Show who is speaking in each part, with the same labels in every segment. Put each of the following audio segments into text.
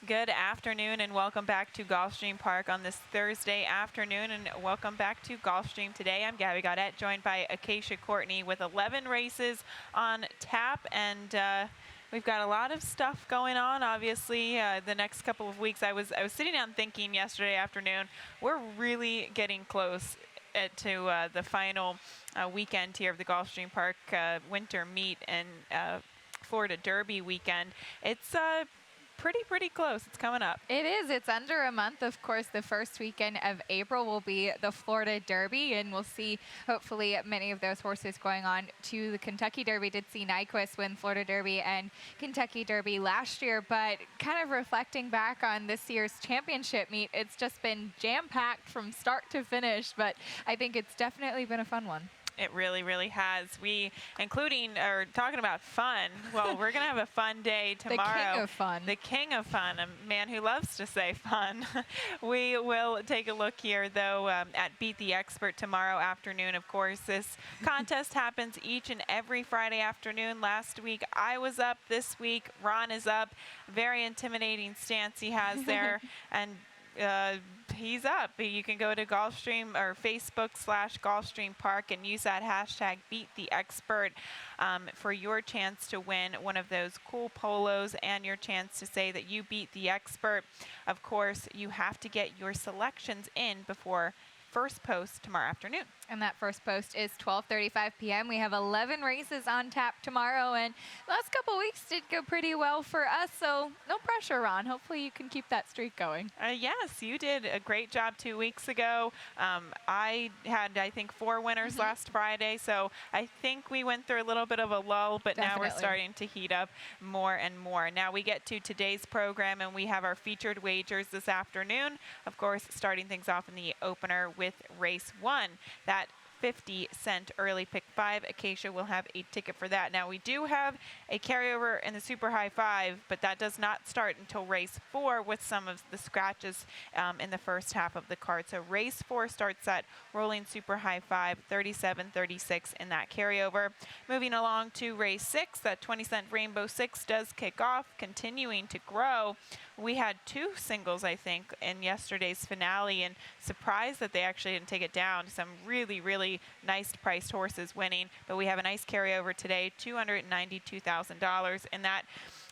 Speaker 1: Good afternoon and welcome back to Gulfstream Park on this Thursday afternoon, and welcome back to Gulfstream today. I'm Gabby Gaudette, joined by Acacia Courtney with 11 races on tap, and we've got a lot of stuff going on. Obviously, the next couple of weeks, I was sitting down thinking yesterday afternoon, we're really getting close to the final weekend here of the Gulfstream Park winter meet and Florida Derby weekend. It's pretty close. It's coming up.
Speaker 2: It is. It's under a month. Of course, the first weekend of April will be the Florida Derby, and we'll see, hopefully, many of those horses going on to the Kentucky Derby. Did see Nyquist win Florida Derby and Kentucky Derby last year, but kind of reflecting back on this year's championship meet, it's just been jam-packed from start to finish, but I think it's definitely been a fun one.
Speaker 1: It really has. Talking about fun, well, we're going to have a fun day tomorrow.
Speaker 2: The king of fun.
Speaker 1: The king of fun, a man who loves to say fun. We will take a look here, though, at Beat the Expert tomorrow afternoon. Of course, this contest happens each and every Friday afternoon. Last week, I was up. This week, Ron is up. Very intimidating stance he has there. And he's up. You can go to Gulfstream or Facebook/Gulfstream Park and use that hashtag #BeatTheExpert for your chance to win one of those cool polos and your chance to say that you beat the expert. Of course, you have to get your selections in before first post tomorrow afternoon.
Speaker 2: And that first post is 12:35 p.m. We have 11 races on tap tomorrow, and the last couple weeks did go pretty well for us, so no pressure, Ron. Hopefully you can keep that streak going.
Speaker 1: Yes, you did a great job 2 weeks ago. I had, I think, 4 winners last Friday, so I think we went through a little bit of a lull, but now we're starting to heat up more and more. Now we get to today's program, and we have our featured wagers this afternoon. Of course, starting things off in the opener with race 1. That 50-cent early pick 5. Acacia will have a ticket for that. Now, we do have a carryover in the Super High 5, but that does not start until race 4 with some of the scratches in the first half of the card. So race 4 starts at rolling Super High 5, 37-36 in that carryover. Moving along to race 6, that 20-cent Rainbow 6 does kick off, continuing to grow. We had 2 singles, I think, in yesterday's finale, and surprised that they actually didn't take it down. Some really nice priced horses winning, but we have a nice carryover today, $292,000 in that.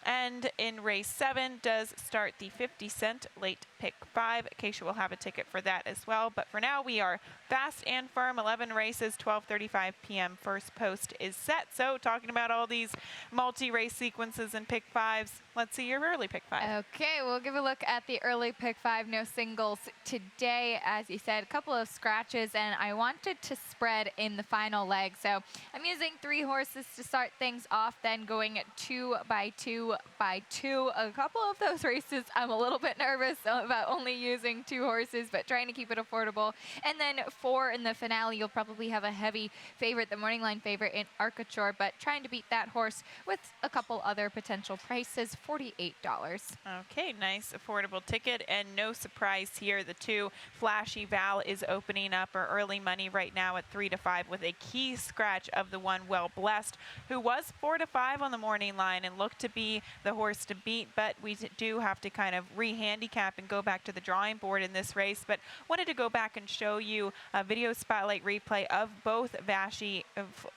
Speaker 1: And in race 7 does start the 50-cent late pick 5. Acacia will have a ticket for that as well. But for now, we are fast and firm. 11 races, 12:35 p.m. First post is set. So talking about all these multi-race sequences and pick 5s, let's see your early pick 5.
Speaker 2: Okay, we'll give a look at the early pick 5. No singles today. As you said, a couple of scratches, and I wanted to spread in the final leg. So I'm using 3 horses to start things off, then going 2 by 2 by 2. A couple of those races, I'm a little bit nervous about only using 2 horses, but trying to keep it affordable. And then 4 in the finale. You'll probably have a heavy favorite, the morning line favorite in Arcachor, but trying to beat that horse with a couple other potential prices, $48.
Speaker 1: Okay, nice affordable ticket, and no surprise here. The 2 Flashy Val is opening up our early money right now at 3 to 5 with a key scratch of the 1 Well Blessed, who was 4 to 5 on the morning line and looked to be the horse to beat, but we do have to kind of re-handicap and go back to the drawing board in this race. But wanted to go back and show you a video spotlight replay of both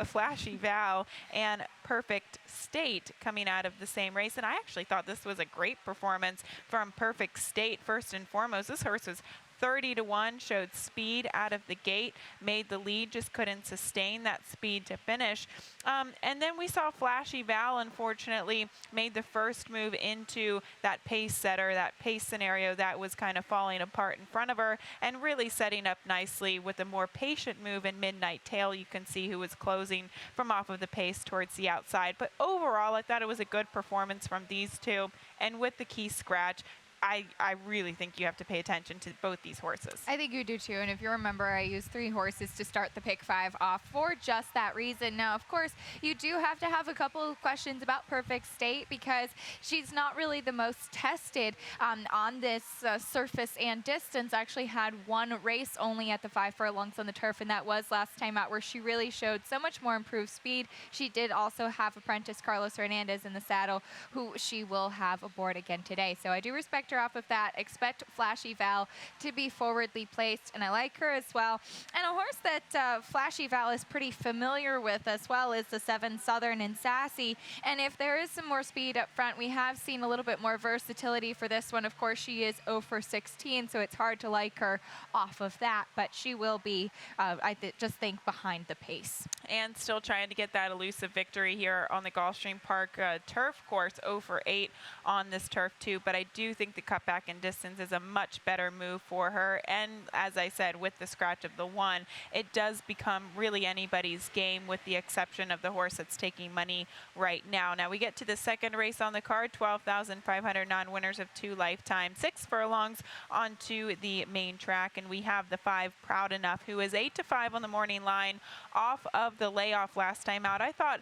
Speaker 1: Flashy Val and Perfect State coming out of the same race, and I actually thought this was a great performance from Perfect State. First and foremost, this horse was 30 to 1, showed speed out of the gate, made the lead, just couldn't sustain that speed to finish. And then we saw Flashy Val, unfortunately, made the first move into that pace setter, that pace scenario that was kind of falling apart in front of her, and really setting up nicely with a more patient move in Midnight Tail. You can see who was closing from off of the pace towards the outside. But overall, I thought it was a good performance from these 2. And with the key scratch, I really think you have to pay attention to both these horses.
Speaker 2: I think you do too. And if you remember, I used 3 horses to start the pick 5 off for just that reason. Now, of course, you do have to have a couple of questions about Perfect State because she's not really the most tested on this surface and distance. Actually had 1 race only at the 5 furlongs on the turf, and that was last time out, where she really showed so much more improved speed. She did also have apprentice Carlos Hernandez in the saddle, who she will have aboard again today. So I do respect her off of that. Expect Flashy Val to be forwardly placed, and I like her as well. And a horse that Flashy Val is pretty familiar with as well is the 7 Southern and Sassy. And if there is some more speed up front, we have seen a little bit more versatility for this one. Of course, she is 0 for 16, so it's hard to like her off of that, but she will be, just think, behind the pace.
Speaker 1: And still trying to get that elusive victory here on the Gulfstream Park turf course, 0 for 8 on this turf too, but I do think the cutback in distance is a much better move for her. And as I said, with the scratch of the 1, it does become really anybody's game with the exception of the horse that's taking money right now. Now we get to the second race on the card, 12,500 non-winners of 2 lifetime, 6 furlongs onto the main track, and we have the 5 Proud Enough, who is 8 to 5 on the morning line off of the layoff last time out. I thought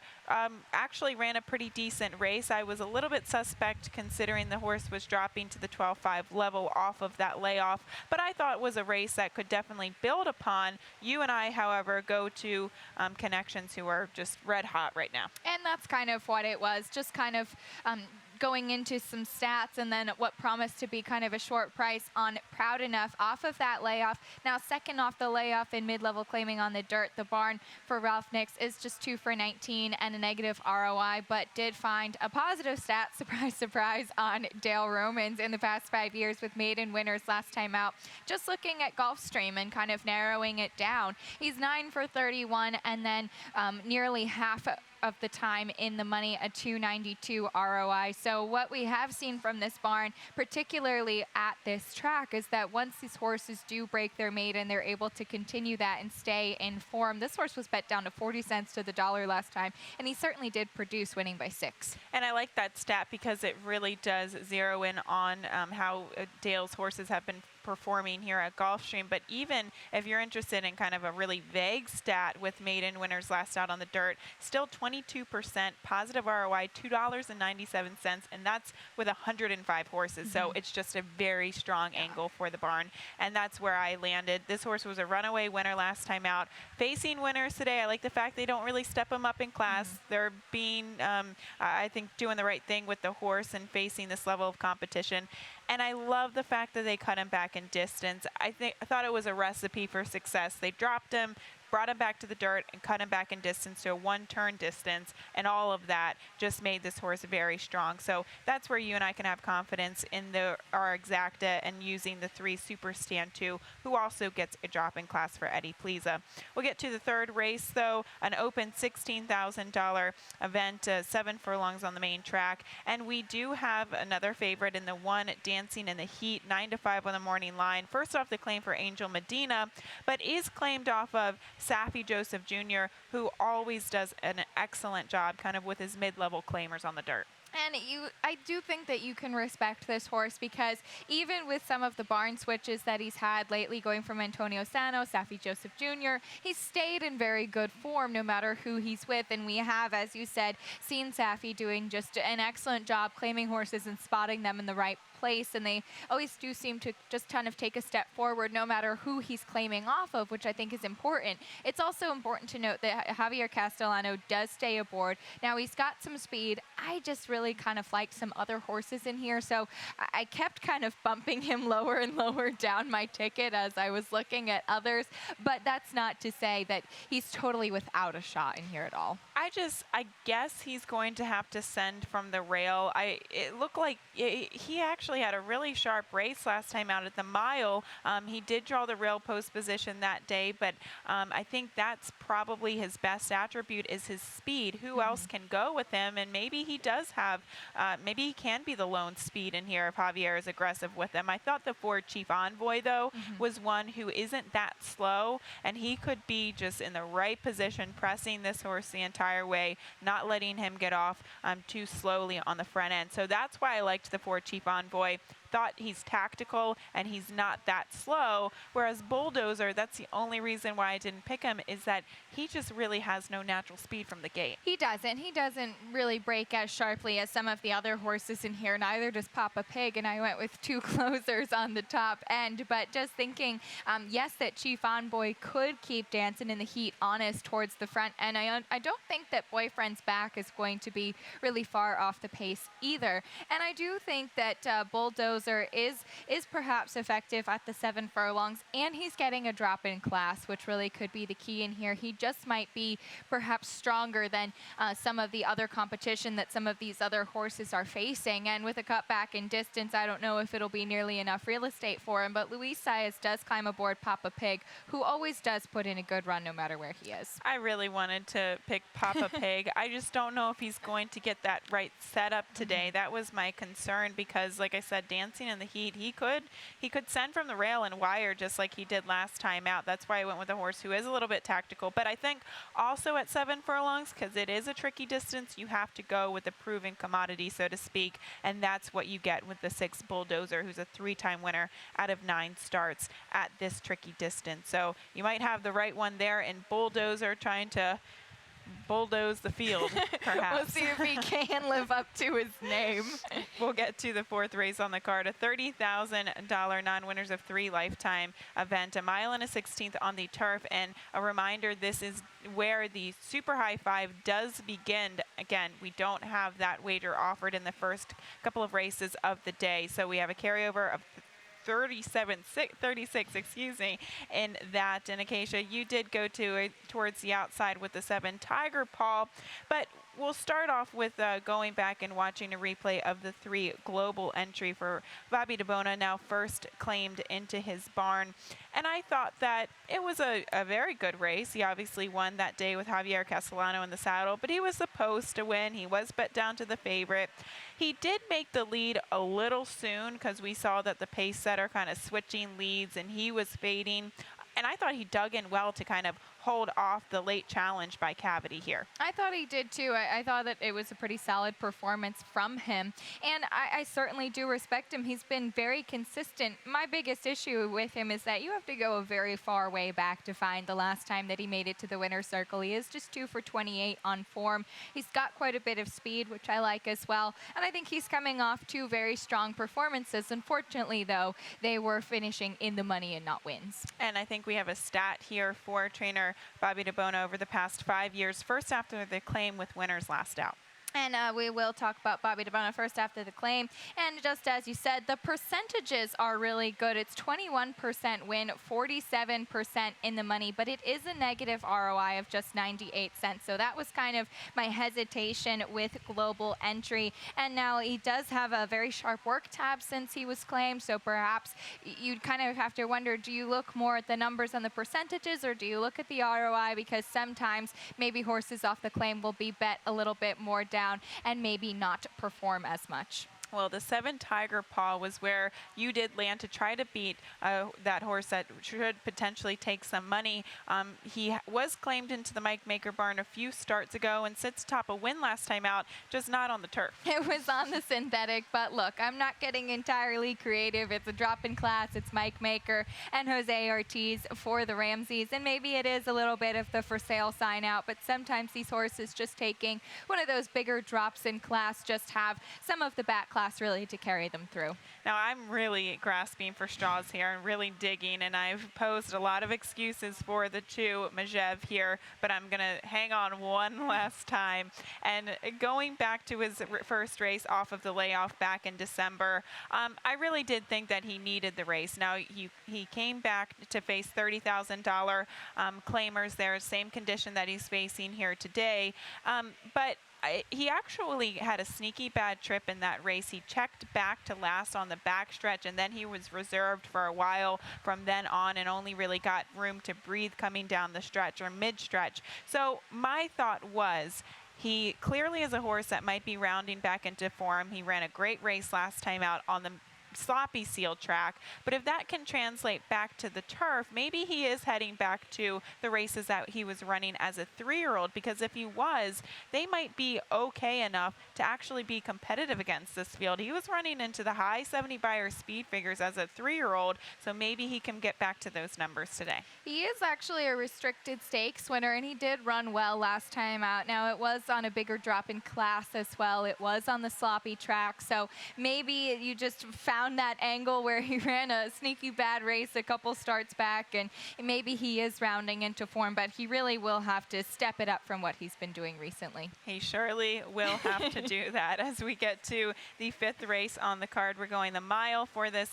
Speaker 1: actually ran a pretty decent race. I was a little bit suspect considering the horse was dropping to the 12.5 level off of that layoff, but I thought it was a race that could definitely build upon. You and I, however, go to connections who are just red hot right now.
Speaker 2: And that's kind of what it was, just kind of going into some stats and then what promised to be kind of a short price on Proud Enough off of that layoff. Now, second off the layoff in mid-level claiming on the dirt, the barn for Ralph Nix is just 2 for 19 and a negative ROI, but did find a positive stat, surprise, surprise, on Dale Romans in the past 5 years with maiden winners last time out. Just looking at Gulfstream and kind of narrowing it down, he's 9 for 31 and then nearly half of the time in the money, a 292 ROI. So what we have seen from this barn, particularly at this track, is that once these horses do break their maiden, they're able to continue that and stay in form. This horse was bet down to 40 cents to the dollar last time, and he certainly did produce, winning by 6.
Speaker 1: And I like that stat because it really does zero in on how Dale's horses have been performing here at Gulfstream. But even if you're interested in kind of a really vague stat with maiden winners last out on the dirt, still 22% positive ROI, $2.97, and that's with 105 horses. So it's just a very strong angle for the barn, and that's where I landed. This horse was a runaway winner last time out. Facing winners today, I like the fact they don't really step them up in class. They're being, I think, doing the right thing with the horse and facing this level of competition. And I love the fact that they cut him back in distance. I thought it was a recipe for success. They dropped him, brought him back to the dirt, and cut him back in distance to a 1-turn distance, and all of that just made this horse very strong. So that's where you and I can have confidence in our exacta and using the 3 Super Stand 2, who also gets a drop in class for Eddie Pliza. We'll get to the third race, though, an open $16,000 event, 7 furlongs on the main track, and we do have another favorite in the 1, Dancing in the Heat, 9 to 5 on the morning line. First off, the claim for Angel Medina, but is claimed off of Safi Joseph Jr., who always does an excellent job kind of with his mid-level claimers on the dirt.
Speaker 2: And I do think that you can respect this horse because even with some of the barn switches that he's had lately, going from Antonio Sano, Safi Joseph Jr., he's stayed in very good form no matter who he's with. And we have, as you said, seen Safi doing just an excellent job claiming horses and spotting them in the right place, and they always do seem to just kind of take a step forward no matter who he's claiming off of, which I think is important. It's also important to note that Javier Castellano does stay aboard. Now, he's got some speed. I just really kind of liked some other horses in here, so I kept kind of bumping him lower and lower down my ticket as I was looking at others, but that's not to say that he's totally without a shot in here at all.
Speaker 1: I guess he's going to have to send from the rail. It looked like he actually had a really sharp race last time out at the mile. He did draw the rail post position that day, but I think that's probably his best attribute is his speed. Who else can go with him? And maybe he does have, maybe he can be the lone speed in here if Javier is aggressive with him. I thought the 4 Chief Envoy, though, was one who isn't that slow, and he could be just in the right position, pressing this horse the entire way, not letting him get off too slowly on the front end. So that's why I liked the 4 Chief Envoy. thought he's tactical and he's not that slow, whereas Bulldozer, that's the only reason why I didn't pick him, is that he just really has no natural speed from the gate.
Speaker 2: He doesn't. He doesn't really break as sharply as some of the other horses in here. Neither does Papa Pig, and I went with 2 closers on the top end. But just thinking, yes, that Chief Envoy could keep Dancing in the Heat honest towards the front, and I don't think that Boyfriend's Back is going to be really far off the pace either. And I do think that Bulldozer is perhaps effective at the 7 furlongs, and he's getting a drop in class, which really could be the key in here. He just might be perhaps stronger than some of the other competition that some of these other horses are facing. And with a cutback in distance, I don't know if it'll be nearly enough real estate for him. But Luis Saez does climb aboard Papa Pig, who always does put in a good run no matter where he is.
Speaker 1: I really wanted to pick Papa Pig. I just don't know if he's going to get that right setup today. That was my concern because, like I said, Dancing in the Heat, he could send from the rail and wire just like he did last time out. That's why I went with a horse who is a little bit tactical. But I think also at 7 furlongs, because it is a tricky distance, you have to go with a proven commodity, so to speak, and that's what you get with the 6 Bulldozer, who's a 3-time winner out of 9 starts at this tricky distance. So you might have the right one there in Bulldozer trying to bulldoze the field, perhaps.
Speaker 2: We'll see if he can live up to his name.
Speaker 1: We'll get to the 4th race on the card, a $30,000 non-winners of 3 lifetime event, a mile and a 16th on the turf. And a reminder, this is where the Super High Five does begin. Again, we don't have that wager offered in the first couple of races of the day, so we have a carryover of 36, excuse me, in that. And Acacia, you did go towards the outside with the 7 Tiger Paw, but we'll start off with going back and watching a replay of the 3 global entry for Bobby DeBona, now first claimed into his barn. And I thought that it was a very good race. He obviously won that day with Javier Castellano in the saddle, but he was supposed to win. He was bet down to the favorite. He did make the lead a little soon because we saw that the pace setter kind of switching leads and he was fading. And I thought he dug in well to kind of hold off the late challenge by Cavity here.
Speaker 2: I thought he did too. I thought that it was a pretty solid performance from him. And I certainly do respect him. He's been very consistent. My biggest issue with him is that you have to go a very far way back to find the last time that he made it to the winner's circle. He is just 2 for 28 on form. He's got quite a bit of speed, which I like as well. And I think he's coming off 2 very strong performances. Unfortunately, though, they were finishing in the money and not wins.
Speaker 1: And I think we have a stat here for trainer Bobby DeBona over the past 5 years, first after the claim with winners last out.
Speaker 2: And we will talk about Bobby DeBona first after the claim. And just as you said, the percentages are really good. It's 21% win, 47% in the money, but it is a negative ROI of just 98 cents. So that was kind of my hesitation with global entry. And now he does have a very sharp work tab since he was claimed. So perhaps you'd kind of have to wonder, do you look more at the numbers on the percentages or do you look at the ROI? Because sometimes maybe horses off the claim will be bet a little bit more down and maybe not perform as much.
Speaker 1: Well, the 7 Tiger Paw was where you did land to try to beat that horse that should potentially take some money. He was claimed into the Mike Maker barn a few starts ago and sits atop a win last time out, just not on the turf.
Speaker 2: It was on the synthetic, but look, I'm not getting entirely creative. It's a drop in class. It's Mike Maker and Jose Ortiz for the Ramseys, and maybe it is a little bit of the for sale sign out, but sometimes these horses just taking one of those bigger drops in class just have some of the back class really to carry them through.
Speaker 1: Now I'm really grasping for straws here and really digging, and I've posed a lot of excuses for the 2 Majev here, but I'm gonna hang on one last time. And going back to his first race off of the layoff back in December, I really did think that he needed the race. Now he came back to face $30,000 claimers there, same condition that he's facing here today, but he actually had a sneaky bad trip in that race. He checked back to last on the backstretch, and then he was reserved for a while from then on and only really got room to breathe coming down the stretch or mid-stretch. So my thought was, he clearly is a horse that might be rounding back into form. He ran a great race last time out on the sloppy seal track. But if that can translate back to the turf, maybe he is heading back to the races that he was running as a 3-year-old, because if he was, they might be okay enough to actually be competitive against this field. He was running into the high 70 Beyer speed figures as a 3-year-old, so maybe he can get back to those numbers today.
Speaker 2: He is actually a restricted stakes winner, and he did run well last time out. Now, it was on a bigger drop in class as well. It was on the sloppy track, so maybe you just found that angle where he ran a sneaky bad race a couple starts back, and maybe he is rounding into form, but he really will have to step it up from what he's been doing recently.
Speaker 1: He surely will have to do that. As we get to the 5th race on the card, we're going the mile for this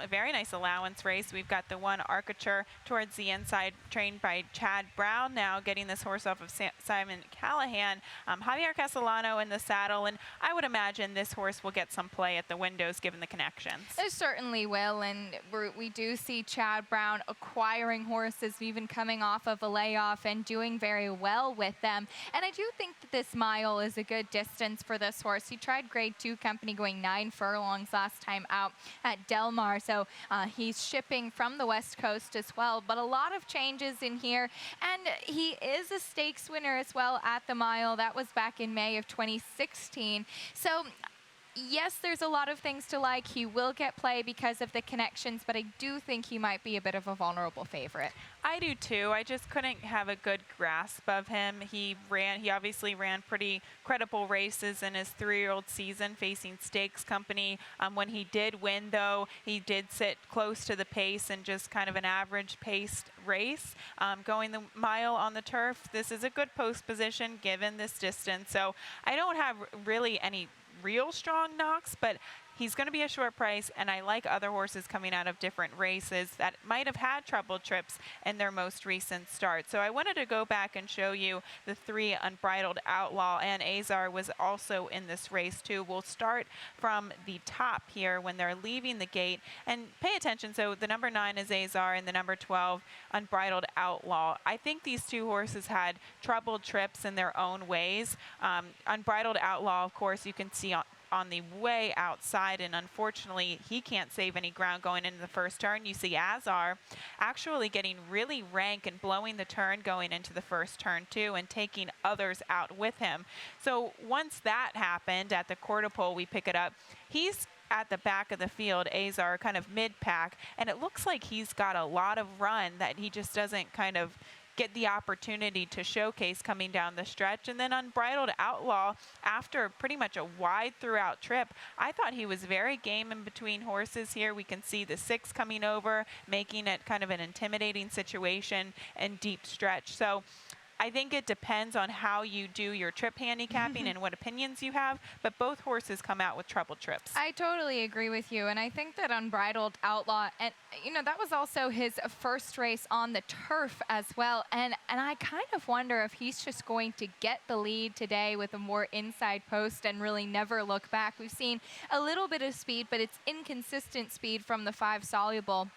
Speaker 1: very nice allowance race. We've got the one Arcature towards the inside, trained by Chad Brown, now getting this horse off of Simon Callahan. Javier Castellano in the saddle, and I would imagine this horse will get some play at the windows given the connections.
Speaker 2: It certainly will, and we do see Chad Brown acquiring horses, even coming off of a layoff and doing very well with them. And I do think that this mile is a good distance for this horse. He tried Grade 2 company going 9 furlongs last time out at Del Mar, so he's shipping from the West Coast as well. But a lot of changes in here, and he is a stakes winner as well at the mile. That was back in May of 2016. So yes, there's a lot of things to like. He will get play because of the connections, but I do think he might be a bit of a vulnerable favorite.
Speaker 1: I do too. I just couldn't have a good grasp of him. He obviously ran pretty credible races in his 3-year-old season facing stakes company. When he did win, though, he did sit close to the pace and just kind of an average paced race. Going the mile on the turf, this is a good post position given this distance. So I don't have really any real strong knocks, but he's going to be a short price, and I like other horses coming out of different races that might have had trouble trips in their most recent start. So I wanted to go back and show you the 3 Unbridled Outlaw, and Azar was also in this race too. We'll start from the top here when they're leaving the gate, and pay attention. So the number 9 is Azar and the number 12 Unbridled Outlaw. I think these two horses had troubled trips in their own ways. Unbridled Outlaw, of course, you can see on the way outside, and unfortunately he can't save any ground going into the first turn. You see Azar actually getting really rank and blowing the turn going into the first turn too, and taking others out with him. So once that happened at the quarter pole, we pick it up. He's at the back of the field, Azar, kind of mid-pack, and it looks like he's got a lot of run that he just doesn't kind of get the opportunity to showcase coming down the stretch. And then Unbridled Outlaw, after pretty much a wide throughout trip, I thought he was very game in between horses here. We can see the 6 coming over, making it kind of an intimidating situation and deep stretch. So I think it depends on how you do your trip handicapping and what opinions you have, but both horses come out with troubled trips.
Speaker 2: I totally agree with you, and I think that Unbridled Outlaw, and that was also his first race on the turf as well, and I kind of wonder if he's just going to get the lead today with a more inside post and really never look back. We've seen a little bit of speed, but it's inconsistent speed from the 5 Soluble.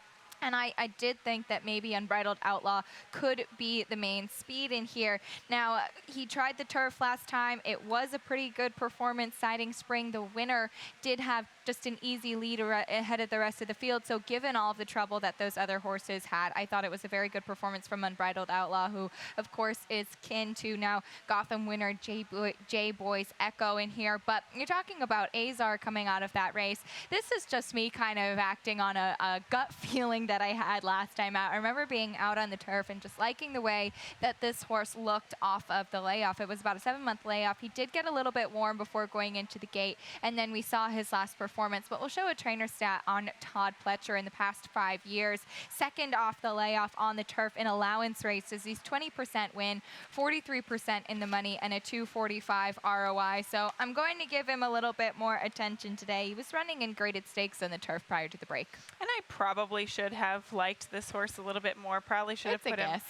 Speaker 2: And I did think that maybe Unbridled Outlaw could be the main speed in here. Now, he tried the turf last time. It was a pretty good performance. Siding Spring, the winner, did have just an easy lead ahead of the rest of the field. So given all of the trouble that those other horses had, I thought it was a very good performance from Unbridled Outlaw, who, of course, is kin to now Gotham winner J Boy's Echo in here. But you're talking about Azar coming out of that race. This is just me kind of acting on a gut feeling that I had last time out. I remember being out on the turf and just liking the way that this horse looked off of the layoff. It was about a 7-month layoff. He did get a little bit warm before going into the gate, and then we saw his last performance. But we'll show a trainer stat on Todd Pletcher in the past 5 years. Second off the layoff on the turf in allowance races. He's 20% win, 43% in the money, and a 245 ROI. So I'm going to give him a little bit more attention today. He was running in graded stakes on the turf prior to the break.
Speaker 1: And I probably should have liked this horse a little bit more. Probably should have put him.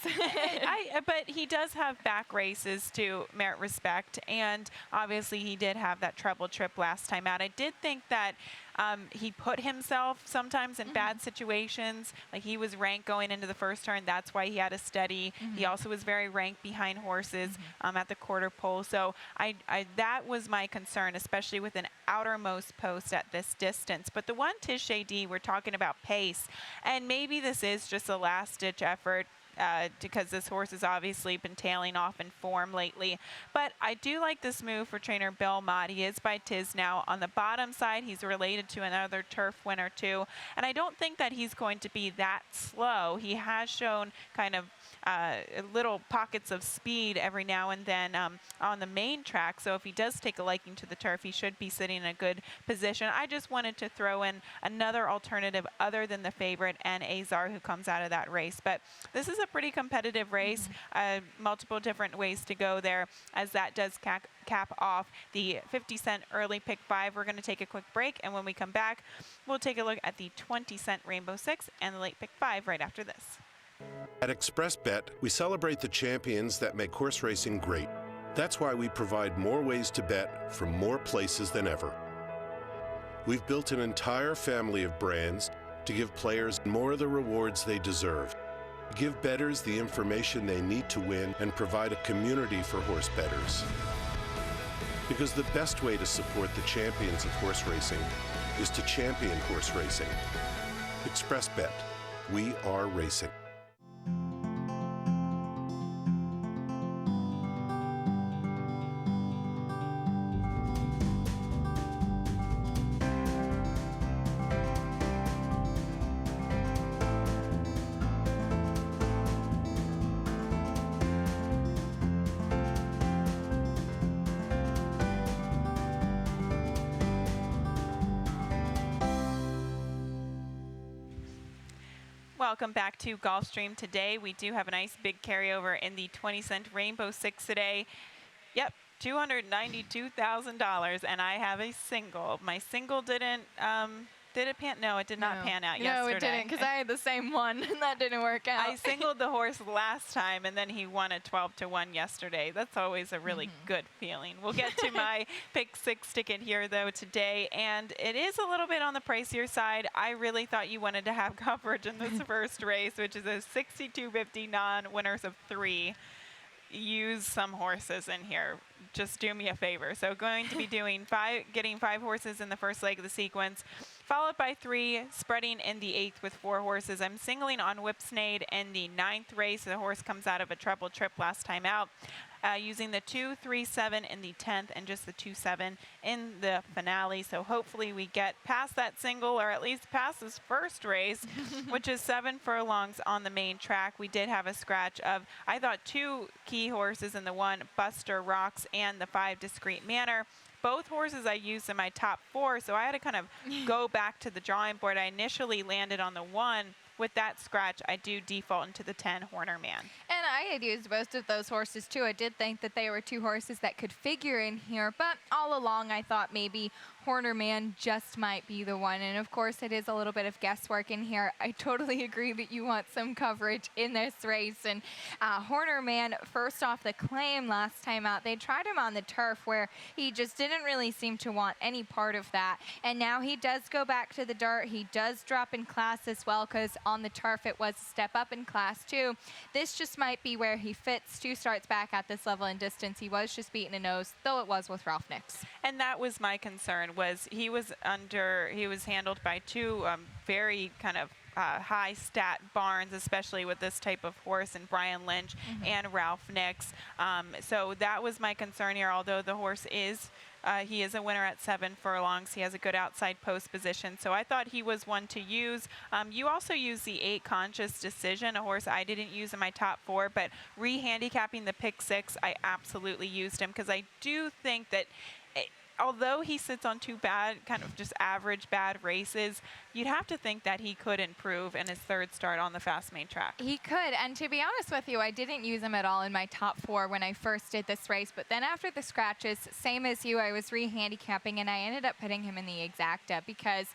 Speaker 1: But he does have back races to merit respect, and obviously he did have that treble trip last time out. I did think that He put himself sometimes in bad situations. Like he was ranked going into the first turn. That's why he had a steady. He also was very ranked behind horses at the quarter pole. So that was my concern, especially with an outermost post at this distance. But the one Tish D, we're talking about pace. And maybe this is just a last-ditch effort. Because this horse has obviously been tailing off in form lately. But I do like this move for trainer Bill Mott. He is by Tiz now. On the bottom side, he's related to another turf winner too. And I don't think that he's going to be that slow. He has shown kind of little pockets of speed every now and then on the main track. So if he does take a liking to the turf, he should be sitting in a good position. I just wanted to throw in another alternative other than the favorite and Azar, who comes out of that race. But this is a pretty competitive race, multiple different ways to go there, as that does cap off the 50-cent early pick 5. We're going to take a quick break, and when we come back, we'll take a look at the 20-cent Rainbow 6 and the late pick 5 right after this.
Speaker 3: At ExpressBet, we celebrate the champions that make horse racing great. That's why we provide more ways to bet from more places than ever. We've built an entire family of brands to give players more of the rewards they deserve. Give bettors the information they need to win and provide a community for horse bettors. Because the best way to support the champions of horse racing is to champion horse racing. ExpressBet, we are racing.
Speaker 1: Welcome back to Gulfstream. Today we do have a nice big carryover in the 20-cent Rainbow 6 today. Yep, $292,000, and I have a single. My single didn't did it pan? No, it did not pan out yesterday.
Speaker 2: No, it didn't, because I had the same one, and that didn't work out.
Speaker 1: I singled the horse last time, and then he won at 12-1 yesterday. That's always a really good feeling. We'll get to my pick 6 ticket here, though, today, and it is a little bit on the pricier side. I really thought you wanted to have coverage in this first race, which is a $62.50 non-winners of 3. Use some horses in here. Just do me a favor. So going to be doing getting 5 horses in the first leg of the sequence, followed by 3, spreading in the 8th with 4 horses. I'm singling on Whipsnade in the 9th race. The horse comes out of a treble trip last time out. Using the 2, 3, 7 in the 10th and just the 2, 7 in the finale. So hopefully we get past that single, or at least past this first race, which is 7 furlongs on the main track. We did have a scratch of, I thought, 2 key horses in the 1, Buster Rocks, and the 5, Discreet Manner. Both horses I used in my top 4, so I had to kind of go back to the drawing board. I initially landed on the 1. With that scratch, I do default into the 10, Horner Man.
Speaker 2: And I had used most of those horses, too. I did think that they were 2 horses that could figure in here, but all along I thought maybe Horner Man just might be the one. And, of course, it is a little bit of guesswork in here. I totally agree that you want some coverage in this race. And Horner Man, first off the claim last time out, they tried him on the turf where he just didn't really seem to want any part of that. And now he does go back to the dirt. He does drop in class as well, because on the turf it was a step up in class too. This just might be where he fits 2 starts back at this level and distance. He was just beating a nose, though it was with Ralph Nix.
Speaker 1: And that was my concern, was he was handled by 2 very kind of high stat barns, especially with this type of horse, and Brian Lynch and Ralph Nix. So that was my concern here, although the horse is he is a winner at 7 furlongs. He has a good outside post position, so I thought he was one to use. You also use the 8, Conscious Decision, a horse I didn't use in my top 4, but re-handicapping the pick 6, I absolutely used him, because I do think that although he sits on 2 bad, kind of just average bad races, you'd have to think that he could improve in his 3rd start on the fast main track.
Speaker 2: He could, and to be honest with you, I didn't use him at all in my top 4 when I first did this race, but then after the scratches, same as you, I was re-handicapping, and I ended up putting him in the exacta, because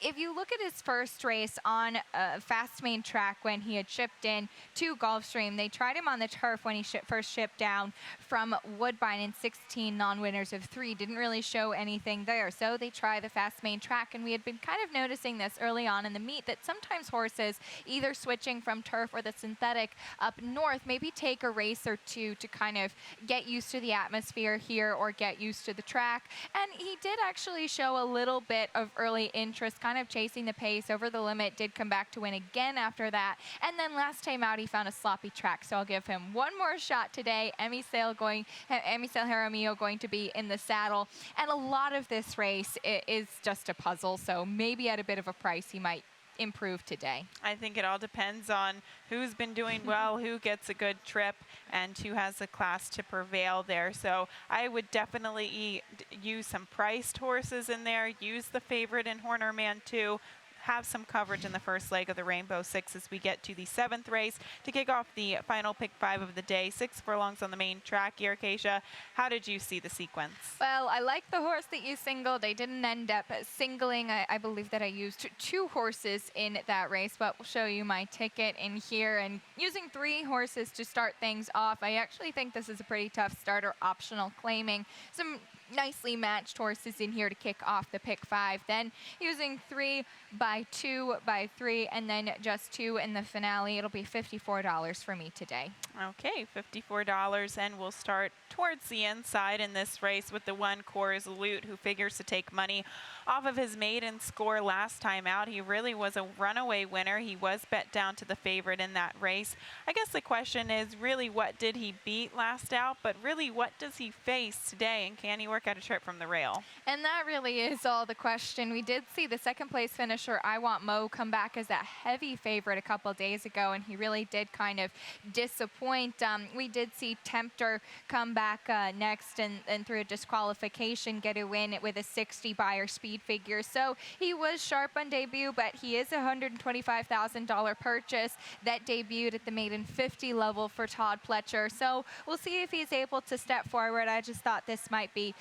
Speaker 2: if you look at his first race on a fast main track when he had shipped in to Gulfstream, they tried him on the turf when he first shipped down from Woodbine in 16 non-winners of 3, didn't really show anything there. So they try the fast main track, and we had been kind of noticing this early on in the meet that sometimes horses either switching from turf or the synthetic up north maybe take a race or two to kind of get used to the atmosphere here or get used to the track. And he did actually show a little bit of early interest, kind of chasing the pace over the limit, did come back to win again after that. And then last time out, he found a sloppy track. So I'll give him one more shot today. Emisale Jaramillo going to be in the saddle. And a lot of this race is just a puzzle. So maybe at a bit of a price, he might improve today.
Speaker 1: I think it all depends on who's been doing well, who gets a good trip, and who has the class to prevail there. So I would definitely use some priced horses in there, use the favorite in Horner Man 2, have some coverage in the first leg of the Rainbow Six as we get to the 7th race to kick off the final pick 5 of the day. 6 furlongs on the main track. Irakasia, how did you see the sequence?
Speaker 2: Well, I like the horse that you singled. I didn't end up singling. I believe that I used 2 horses in that race, but we'll show you my ticket in here. And using 3 horses to start things off, I actually think this is a pretty tough starter optional, claiming some nicely matched horses in here to kick off the pick 5. Then using 3 by 2 by 3 and then just 2 in the finale. It'll be $54 for me today.
Speaker 1: Okay, $54, and we'll start towards the inside in this race with the 1 Coors Lute, who figures to take money off of his maiden score last time out. He really was a runaway winner. He was bet down to the favorite in that race. I guess the question is really, what did he beat last out, but really what does he face today, and can he work out a trip from the rail?
Speaker 2: And that really is all the question. We did see the 2nd place finisher, I Want Mo, come back as a heavy favorite a couple days ago, and he really did kind of disappoint. We did see Tempter come back next and through a disqualification get a win with a 60 buyer speed figure. So he was sharp on debut, but he is a $125,000 purchase that debuted at the maiden 50 level for Todd Pletcher. So we'll see if he's able to step forward. I just thought this might be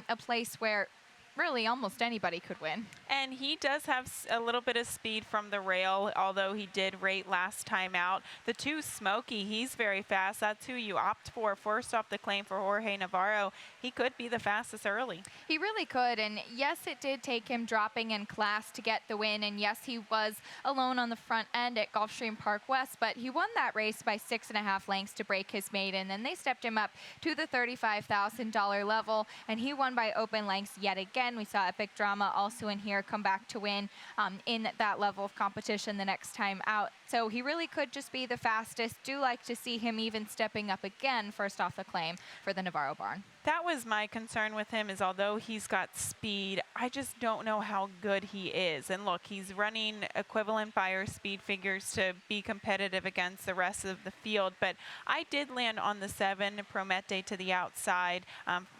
Speaker 2: a place where really almost anybody could win.
Speaker 1: And he does have a little bit of speed from the rail, although he did rate last time out. The 2 Smoky, he's very fast. That's who you opt for first off the claim for Jorge Navarro. He could be the fastest early.
Speaker 2: He really could, and yes, it did take him dropping in class to get the win, and yes, he was alone on the front end at Gulfstream Park West, but he won that race by 6.5 lengths to break his maiden, and they stepped him up to the $35,000 level, and he won by open lengths yet again. We saw Epic Drama also in here come back to win in that level of competition the next time out. So he really could just be the fastest. Do like to see him even stepping up again first off the claim for the Navarro barn.
Speaker 1: That was my concern with him, is although he's got speed, I just don't know how good he is. And look, he's running equivalent buyer speed figures to be competitive against the rest of the field. But I did land on the 7, Promete to the outside,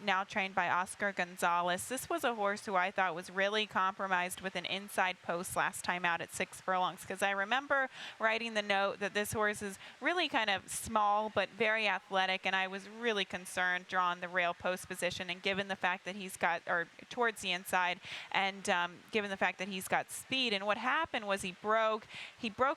Speaker 1: now trained by Oscar Gonzalez. This was a horse who I thought was really compromised with an inside post last time out at 6 furlongs, because I remember writing the note that this horse is really kind of small but very athletic, and I was really concerned drawing the rail post position, and given the fact that he's got, or towards the inside, and given the fact that he's got speed. And what happened was he broke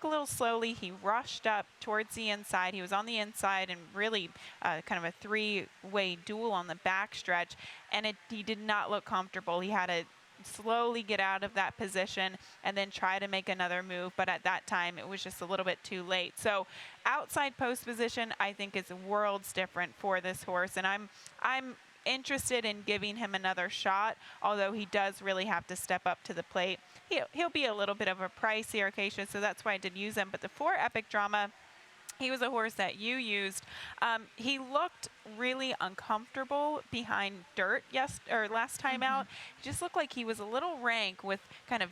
Speaker 1: a little slowly. He rushed up towards the inside. He was on the inside and really kind of a 3-way duel on the back stretch, and he did not look comfortable. He had to slowly get out of that position and then try to make another move, but at that time it was just a little bit too late. So outside post position, I think, is worlds different for this horse, and I'm interested in giving him another shot, although he does really have to step up to the plate. He'll be a little bit of a price here, Acacia, so that's why I did use him. But the 4 Epic Drama, he was a horse that you used. He looked really uncomfortable behind dirt last time out. He just looked like he was a little rank with kind of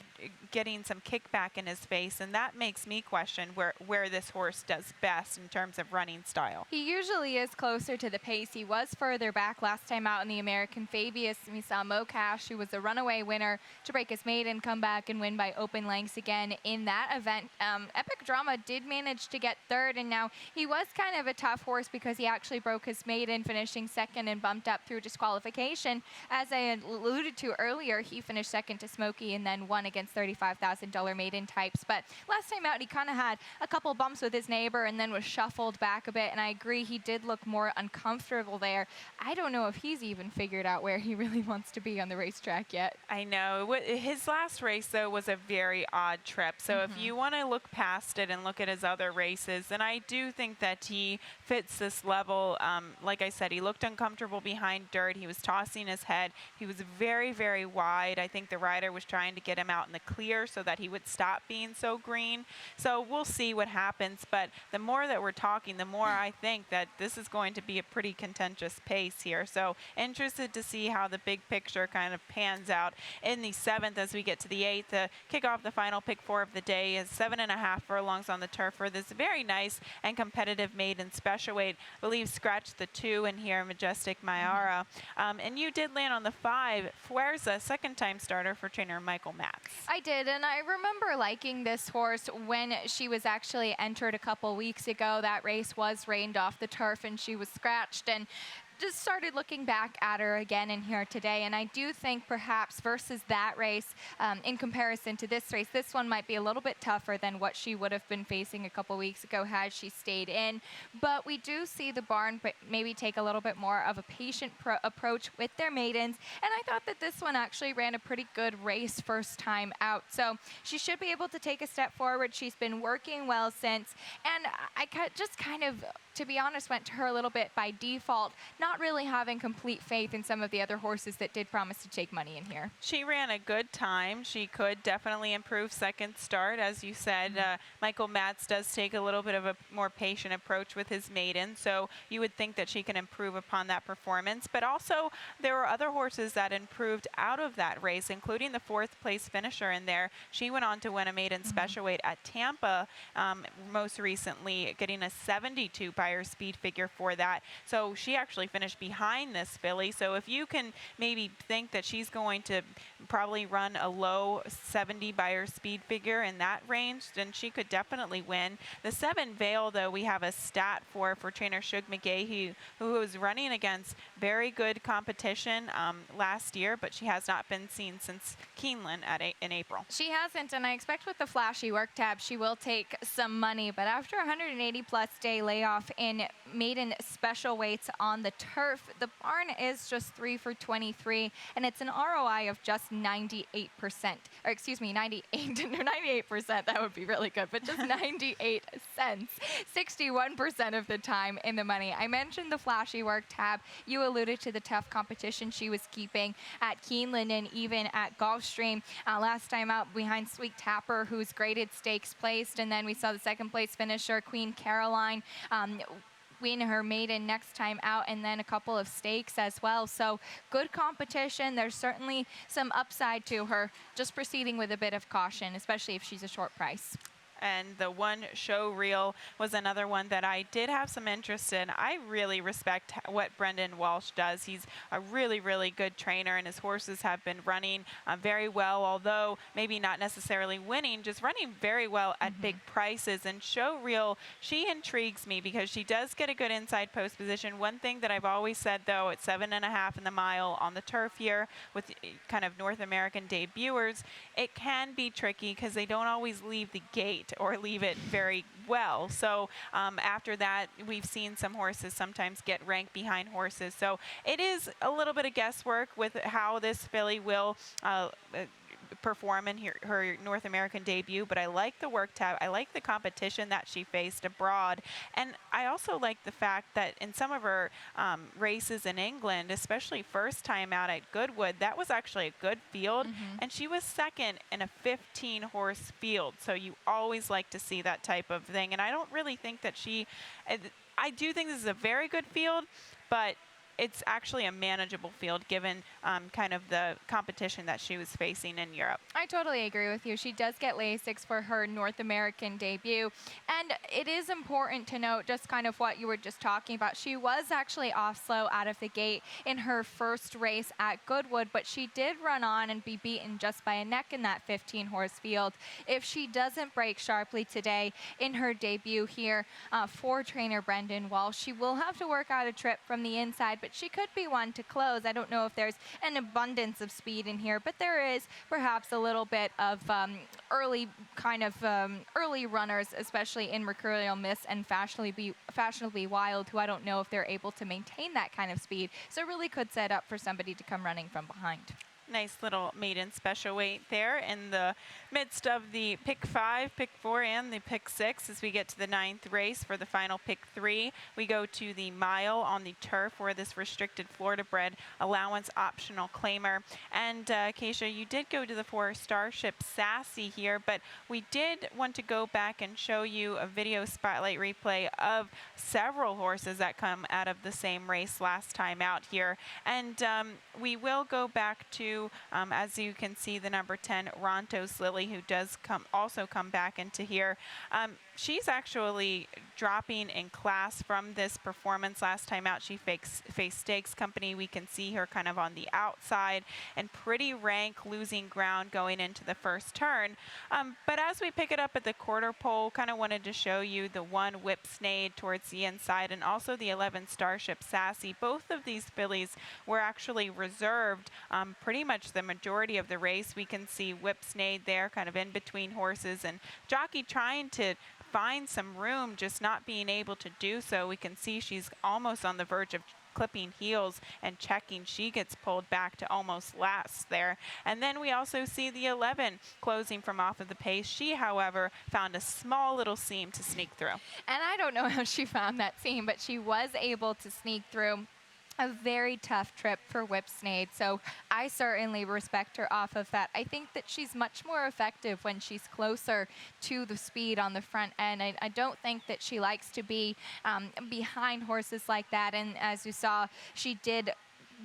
Speaker 1: getting some kickback in his face, and that makes me question where this horse does best in terms of running style.
Speaker 2: He usually is closer to the pace. He was further back last time out in the American Fabius. We saw Mo Cash, who was a runaway winner, to break his maiden, come back and win by open lengths again in that event. Epic Drama did manage to get 3rd, and Now, he was kind of a tough horse because he actually broke his maiden, finishing second and bumped up through disqualification. As I had alluded to earlier, he finished second to Smokey and then won against $35,000 maiden types. But last time out, he kind of had a couple bumps with his neighbor and then was shuffled back a bit. And I agree, he did look more uncomfortable there. I don't know if he's even figured out where he really wants to be on the racetrack yet.
Speaker 1: I know. His last race, though, was a very odd trip. So if you want to look past it and look at his other races, then I do think that he fits this level. Like I said, he looked uncomfortable behind dirt. He was tossing his head. He was very, very wide. I think the rider was trying to get him out in the clear so that he would stop being so green. So we'll see what happens. But the more that we're talking, the more I think that this is going to be a pretty contentious pace here. So interested to see how the big picture kind of pans out in the 7th as we get to the 8th. To kick off the final pick 4 of the day is 7.5 furlongs on the turf for this very nice and competitive maiden special weight. I believe scratched the 2 in here, Majestic Mayara. And you did land on the 5, Fuerza, second-time starter for trainer Michael Matz.
Speaker 2: I did, and I remember liking this horse when she was actually entered a couple weeks ago. That race was rained off the turf, and she was scratched, and just started looking back at her again in here today, and I do think perhaps versus that race, in comparison to this race, this one might be a little bit tougher than what she would have been facing a couple weeks ago had she stayed in. But we do see the barn maybe take a little bit more of a patient approach with their maidens, and I thought that this one actually ran a pretty good race first time out. So she should be able to take a step forward. She's been working well since, and I just kind of, to be honest, went to her a little bit by default, not really having complete faith in some of the other horses that did promise to take money in here.
Speaker 1: She ran a good time. She could definitely improve second start. As you said, Michael Matz does take a little bit of a more patient approach with his maiden, so you would think that she can improve upon that performance. But also, there were other horses that improved out of that race, including the 4th place finisher in there. She went on to win a maiden special weight at Tampa most recently, getting a 72 by her speed figure for that. So she actually finished behind this filly. So if you can maybe think that she's going to probably run a low 70 by her speed figure in that range, then she could definitely win. The 7 Veil, though, we have a stat for trainer Shug McGahee, who was running against very good competition last year, but she has not been seen since Keeneland in April.
Speaker 2: She hasn't, and I expect with the flashy work tab, she will take some money. But after a 180-plus day layoff in maiden special weights on the turf, the barn is just 3 for 23, and it's an ROI of just 98%. Or excuse me, 98%. That would be really good, but just 98 cents. 61% of the time in the money. I mentioned the flashy work tab. You alluded to the tough competition she was keeping at Keeneland and even at Gulfstream. Last time out behind Sweet Tapper, who's graded stakes placed, and then we saw the second place finisher, Queen Caroline, win her maiden next time out, and then a couple of stakes as well. So good competition. There's certainly some upside to her, just proceeding with a bit of caution, especially if she's a short price.
Speaker 1: And the one show reel was another one that I did have some interest in. I really respect what Brendan Walsh does. He's a really, really good trainer, and his horses have been running very well, although maybe not necessarily winning, just running very well at big prices. And show reel, she intrigues me because she does get a good inside post position. One thing that I've always said, though, at 7.5 in the mile on the turf here with kind of North American debuters, it can be tricky because they don't always leave the gate or leave it very well. So after that, we've seen some horses sometimes get ranked behind horses. So it is a little bit of guesswork with how this filly will perform in her North American debut, but I like the work tab. I like the competition that she faced abroad, and I also like the fact that in some of her races in England, especially first time out at Goodwood, that was actually a good field, and she was second in a 15-horse field, so you always like to see that type of thing. And I don't really think that I do think this is a very good field, but it's actually a manageable field given kind of the competition that she was facing in Europe.
Speaker 2: I totally agree with you. She does get Lasix for her North American debut. And it is important to note just kind of what you were just talking about. She was actually off slow out of the gate in her first race at Goodwood, but she did run on and be beaten just by a neck in that 15-horse field. If she doesn't break sharply today in her debut here for trainer Brendan Walsh, she will have to work out a trip from the inside, but she could be one to close. I don't know if there's an abundance of speed in here, but there is perhaps a little bit of early runners, especially in Mercurial Mist and Fashionably Wild, who I don't know if they're able to maintain that kind of speed. So really could set up for somebody to come running from behind.
Speaker 1: Nice little maiden special weight there in the midst of the pick 5, pick 4, and the pick 6 as we get to the 9th race for the final pick 3. We go to the mile on the turf where this restricted Florida bred allowance optional claimer. And Keisha, you did go to the 4 Starship Sassy here, but we did want to go back and show you a video spotlight replay of several horses that come out of the same race last time out here. And we will go back to as you can see, the number 10, Rontos Lily, who does also come back into here. She's actually dropping in class from this performance. Last time out, she faced Stakes Company. We can see her kind of on the outside and pretty rank, losing ground going into the first turn. But as we pick it up at the quarter pole, kind of wanted to show you the 1 Whipsnade towards the inside and also the 11 Starship Sassy. Both of these fillies were actually reserved pretty much the majority of the race. We can see Whipsnade there kind of in between horses and jockey trying to find some room, just not being able to do so. We can see she's almost on the verge of clipping heels and checking. She gets pulled back to almost last there. And then we also see the 11 closing from off of the pace. She, however, found a small little seam to sneak through.
Speaker 2: And I don't know how she found that seam, but she was able to sneak through. A very tough trip for Whipsnade, so I certainly respect her off of that. I think that she's much more effective when she's closer to the speed on the front end. I don't think that she likes to be behind horses like that, and as you saw, she did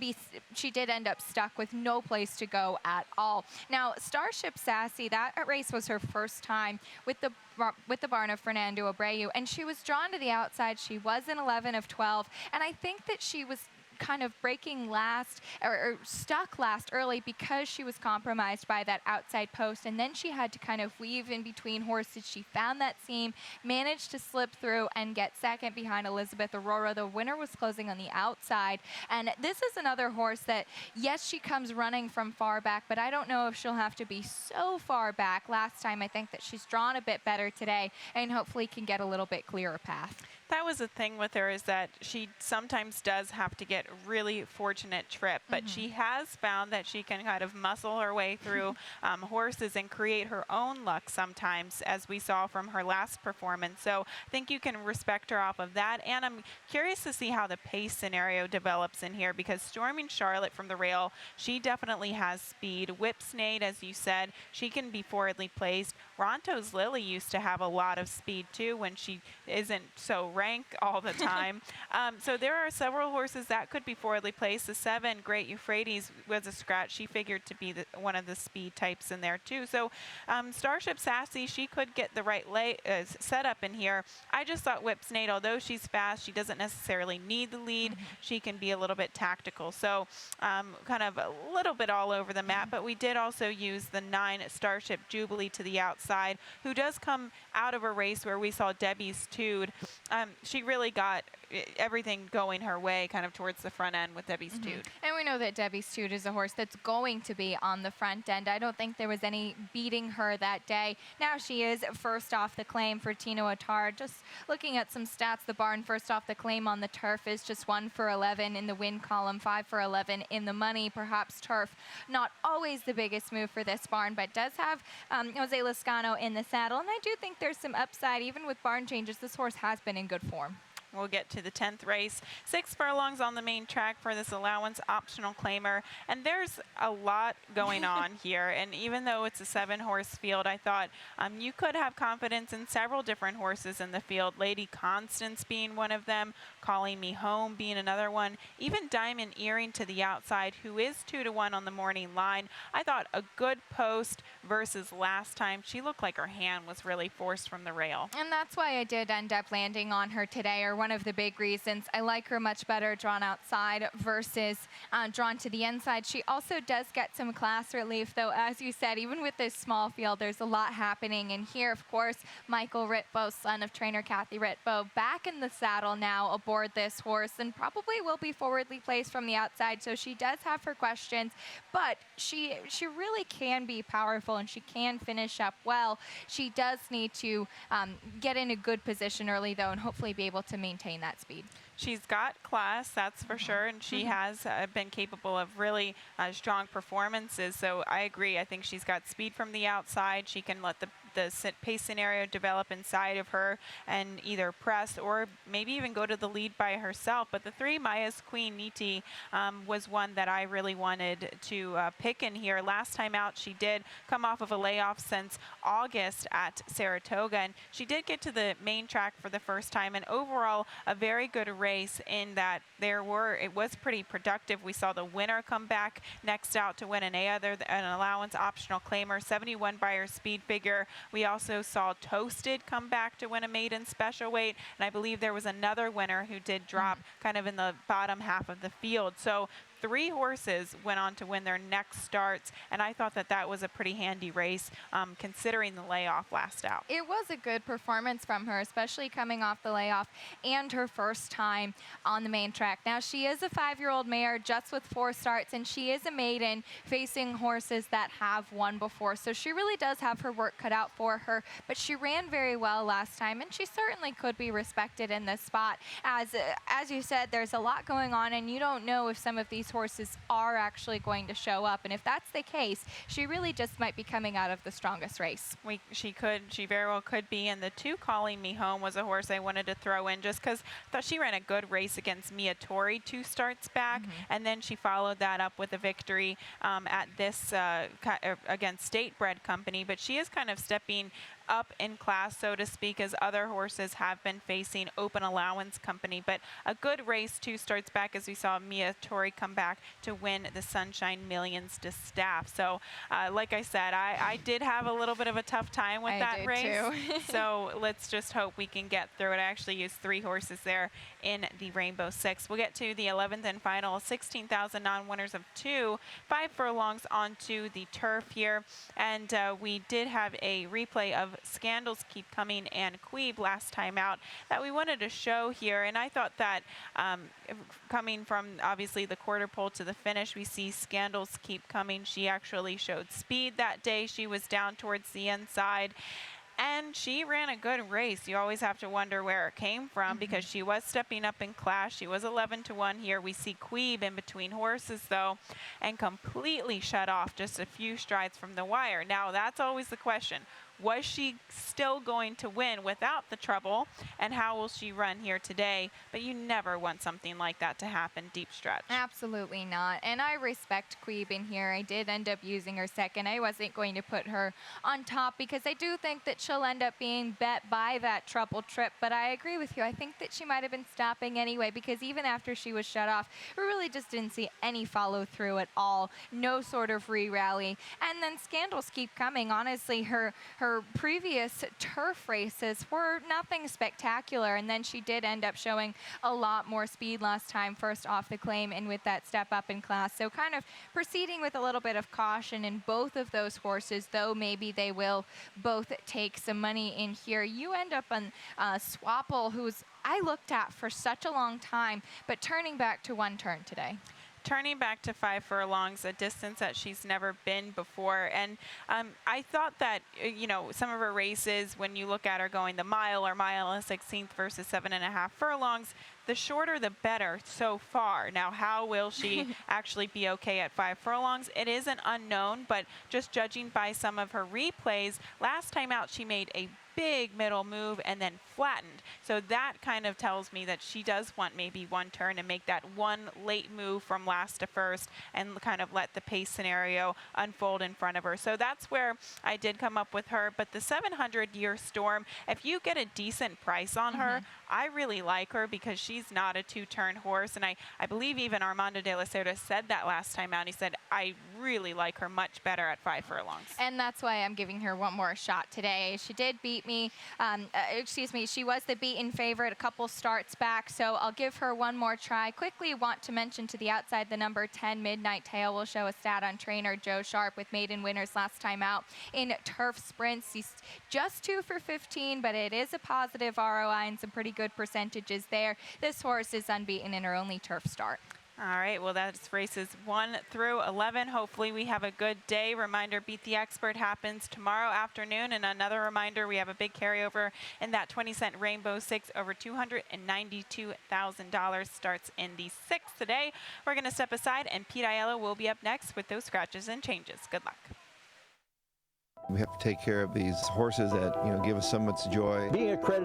Speaker 2: end up stuck with no place to go at all. Now, Starship Sassy, that race was her first time with the barn of Fernando Abreu, and she was drawn to the outside. She was in 11 of 12, and I think that she was kind of breaking last or stuck last early because she was compromised by that outside post, and then she had to kind of weave in between horses. She found that seam, managed to slip through and get second behind Elizabeth Aurora. The winner was closing on the outside, and this is another horse that, yes, she comes running from far back, but I don't know if she'll have to be so far back. Last time, I think that she's drawn a bit better today and hopefully can get a little bit clearer path.
Speaker 1: That was the thing with her, is that she sometimes does have to get a really fortunate trip, but she has found that she can kind of muscle her way through horses and create her own luck sometimes, as we saw from her last performance. So I think you can respect her off of that. And I'm curious to see how the pace scenario develops in here, because Storming Charlotte from the rail, she definitely has speed. Whipsnade, as you said, she can be forwardly placed. Rontos Lily used to have a lot of speed too when she isn't so rank all the time. So there are several horses that could be forwardly placed. The 7, Great Euphrates, was a scratch. She figured to be one of the speed types in there too. So Starship Sassy, she could get the right setup in here. I just thought Whipsnade, although she's fast, she doesn't necessarily need the lead. She can be a little bit tactical. So kind of a little bit all over the map, but we did also use the 9, Starship Jubilee to the outside, who does come out of a race where we saw Debbie's Tude. She really got everything going her way kind of towards the front end with Debbie's Tude.
Speaker 2: And we know that Debbie's Tude is a horse that's going to be on the front end. I don't think there was any beating her that day. Now she is first off the claim for Tino Attard. Just looking at some stats, the barn first off the claim on the turf is just 1 for 11 in the win column, 5 for 11 in the money. Perhaps turf not always the biggest move for this barn, but does have Jose Lascano in the saddle. And I do think there's some upside. Even with barn changes, this horse has been in good form.
Speaker 1: We'll get to the 10th race. 6 furlongs on the main track for this allowance optional claimer. And there's a lot going on here. And even though it's a 7-horse field, I thought you could have confidence in several different horses in the field. Lady Constance being one of them, Calling Me Home being another one, even Diamond Earring to the outside, who is 2-1 on the morning line. I thought a good post versus last time. She looked like her hand was really forced from the rail.
Speaker 2: And that's why I did end up landing on her today, or one of the big reasons. I like her much better drawn outside versus drawn to the inside. She also does get some class relief, though, as you said, even with this small field, there's a lot happening. And here, of course, Michael Ritbo, son of trainer Kathy Ritbo, back in the saddle now aboard this horse, and probably will be forwardly placed from the outside. So she does have her questions, but she really can be powerful, and she can finish up well. She does need to get in a good position early, though, and hopefully be able to maintain that speed.
Speaker 1: She's got class, that's for sure, and she has been capable of really strong performances. So I agree. I think she's got speed from the outside. She can let the pace scenario develop inside of her and either press or maybe even go to the lead by herself. But the 3, Maya's Queen Niti, was one that I really wanted to pick in here. Last time out, she did come off of a layoff since August at Saratoga, and she did get to the main track for the first time, and overall a very good race in that it was pretty productive. We saw the winner come back next out to win an allowance optional claimer, 71 by her speed figure. We also saw Toasted come back to win a maiden special weight, and I believe there was another winner who did drop kind of in the bottom half of the field. So 3 horses went on to win their next starts, and I thought that was a pretty handy race considering the layoff last out.
Speaker 2: It was a good performance from her, especially coming off the layoff and her first time on the main track. Now, she is a 5-year-old mare just with 4 starts, and she is a maiden facing horses that have won before. So she really does have her work cut out for her, but she ran very well last time, and she certainly could be respected in this spot. As you said, there's a lot going on, and you don't know if some of these horses are actually going to show up, and if that's the case, she really just might be coming out of the strongest race.
Speaker 1: She very well could be, and the 2, Calling Me Home, was a horse I wanted to throw in just because I thought she ran a good race against Mia Tori 2 starts back, and then she followed that up with a victory at this against State Bred Company. But she is kind of stepping up in class, so to speak, as other horses have been facing Open Allowance Company. But a good race 2 starts back, as we saw Mia Tori come back to win the Sunshine Millions to Staff. So like I said, I did have a little bit of a tough time with that race. So let's just hope we can get through it. I actually used 3 horses there in the Rainbow Six. We'll get to the 11th and final 16,000 non-winners of 2, 5 furlongs onto the turf here. And we did have a replay of Scandals Keep Coming and Queeb last time out that we wanted to show here. And I thought that coming from obviously the quarter pole to the finish, we see Scandals Keep Coming. She actually showed speed that day. She was down towards the inside, and she ran a good race. You always have to wonder where it came from because she was stepping up in class. She was 11-1 here. We see Queeb in between horses, though, and completely shut off just a few strides from the wire. Now, that's always the question. Was she still going to win without the trouble, and how will she run here today? But you never want something like that to happen deep stretch.
Speaker 2: Absolutely not. And I respect Queeb in here. I did end up using her second. I wasn't going to put her on top because I do think that she'll end up being bet by that trouble trip. But I agree with you. I think that she might have been stopping anyway, because even after she was shut off, we really just didn't see any follow through at all. No sort of re-rally. And then Scandals Keep Coming. Honestly, her previous turf races were nothing spectacular, and then she did end up showing a lot more speed last time, first off the claim and with that step up in class. So kind of proceeding with a little bit of caution in both of those horses, though maybe they will both take some money in here. You end up on Swapple, who's I looked at for such a long time, but turning back to 1 turn today.
Speaker 1: Turning back to 5 furlongs, a distance that she's never been before. And I thought that, some of her races, when you look at her going the mile or mile and 16th versus 7.5 furlongs, the shorter the better so far. Now, how will she actually be okay at 5 furlongs? It is an unknown, but just judging by some of her replays, last time out she made a big middle move and then flattened. So that kind of tells me that she does want maybe one turn and make that one late move from last to first and kind of let the pace scenario unfold in front of her. So that's where I did come up with her. But the 700-year Storm, if you get a decent price on her, I really like her because she's not a two-turn horse. And I believe even Armando de la Cerda said that last time out. He said, I really like her much better at 5 furlongs.
Speaker 2: And that's why I'm giving her one more shot today. She did beat me. She was the beaten favorite a couple starts back, so I'll give her one more try. Quickly want to mention to the outside the number 10 Midnight Tail will show a stat on trainer Joe Sharp with maiden winners last time out in turf sprints. He's just 2 for 15, but it is a positive ROI and some pretty good percentages there. This horse is unbeaten in her only turf start.
Speaker 1: All right, well, that's races 1 through 11. Hopefully we have a good day. Reminder, Beat the Expert happens tomorrow afternoon. And another reminder, we have a big carryover in that 20-cent Rainbow Six, over $292,000, starts in the 6th today. We're going to step aside, and Pete Aiello will be up next with those scratches and changes. Good luck.
Speaker 4: We have to take care of these horses that, give us so much joy.
Speaker 5: Being accredited